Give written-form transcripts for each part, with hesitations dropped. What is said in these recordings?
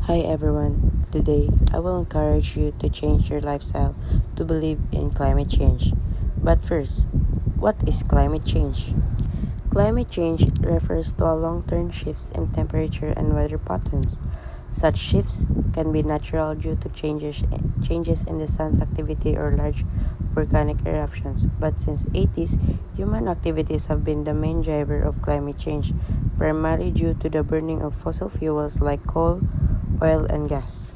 Hi everyone. Today, I will encourage you to change your lifestyle to believe in climate change. But first, what is climate change? Climate change refers to a long-term shifts in temperature and weather patterns. Such shifts can be natural due to changes in the sun's activity or large volcanic eruptions. But since 80s, human activities have been the main driver of climate change, primarily due to the burning of fossil fuels like coal, oil, and gas.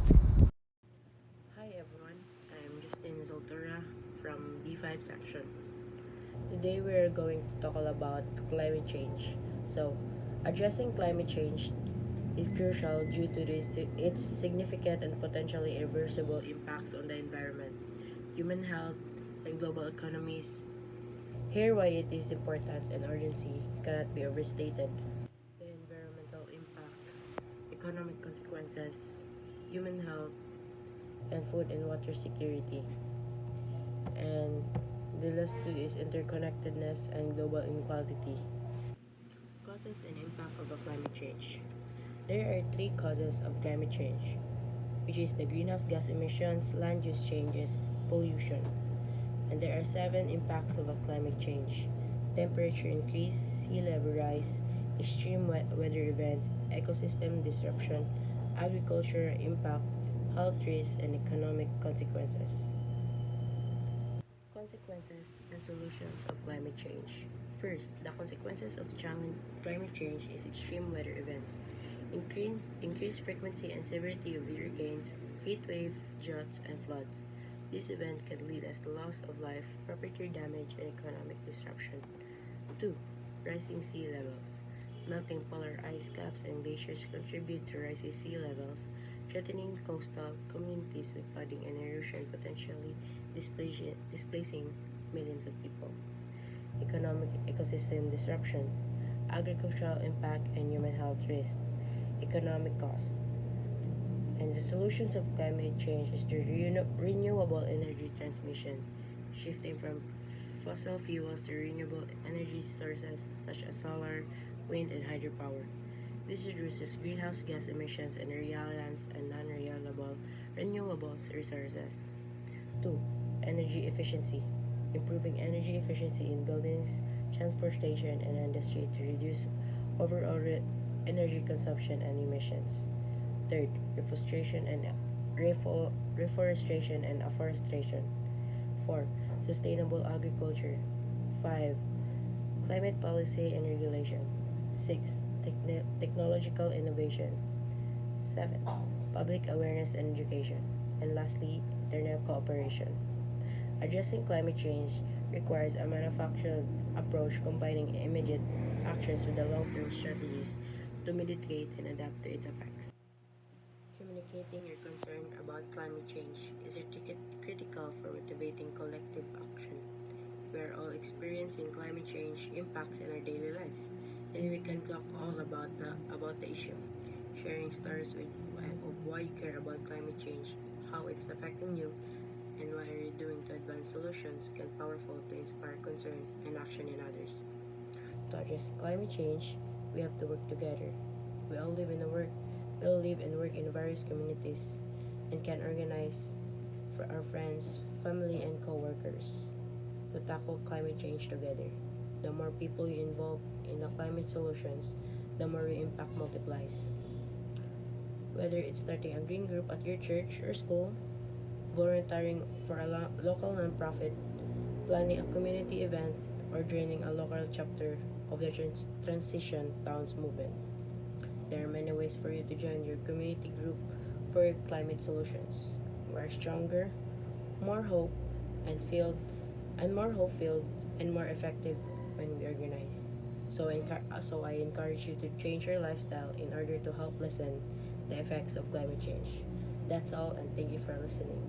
Hi everyone, I'm Justine Gesultura from B5 section. Today we're going to talk all about climate change. So, addressing climate change is crucial due to its significant and potentially irreversible impacts on the environment, human health, and global economies. Here why it is important and urgency cannot be overstated. The environmental impact, economic consequences, human health, and food and water security. And the last two is interconnectedness and global inequality. Causes and impact of the climate change. There are three causes of climate change, which is the greenhouse gas emissions, land use changes, pollution. And there are seven impacts of a climate change: temperature increase, sea level rise, extreme weather events, ecosystem disruption, agriculture impact, health risks, and economic consequences. Consequences and solutions of climate change. First, the consequences of climate change is extreme weather events, increased frequency and severity of hurricanes, heat wave, droughts, and floods. This event can lead us to loss of life, property damage, and economic disruption. 2. Rising sea levels. Melting polar ice caps and glaciers contribute to rising sea levels, threatening coastal communities with flooding and erosion, potentially displacing millions of people. Economic ecosystem disruption, agricultural impact, and human health risk. Economic cost. And the solutions of climate change is the renewable energy transmission, shifting from fossil fuels to renewable energy sources such as solar, wind, and hydropower. This reduces greenhouse gas emissions and reliance on non-renewable resources. 2. Energy efficiency, improving energy efficiency in buildings, transportation, and industry to reduce overall energy consumption and emissions. Third, reforestation and afforestation. 4. Sustainable agriculture. 5. Climate policy and regulation. 6. Technological innovation. 7. Public awareness and education. And lastly, international cooperation. Addressing climate change requires a manufactured approach combining immediate actions with the long-term strategies to mitigate and adapt to its effects. Communicating your concern about climate change is critical for motivating collective action. We are all experiencing climate change impacts in our daily lives, and we can talk all about the issue, sharing stories of why you care about climate change, how it's affecting you, and what are you doing to advance solutions can powerful to inspire concern and action in others. To address climate change, we have to work together. We all live in the work we all live and work in various communities and can organize for our friends, family, and co-workers to tackle climate change together. The more people you involve in the climate solutions, the more your impact multiplies. Whether it's starting a green group at your church or school, volunteering for a local nonprofit, planning a community event, or joining a local chapter of the Transition Towns movement. There are many ways for you to join your community group for your climate solutions. We are stronger, more hope, and filled, more hope-filled, and more effective when we organize. So I encourage you to change your lifestyle in order to help lessen the effects of climate change. That's all, and thank you for listening.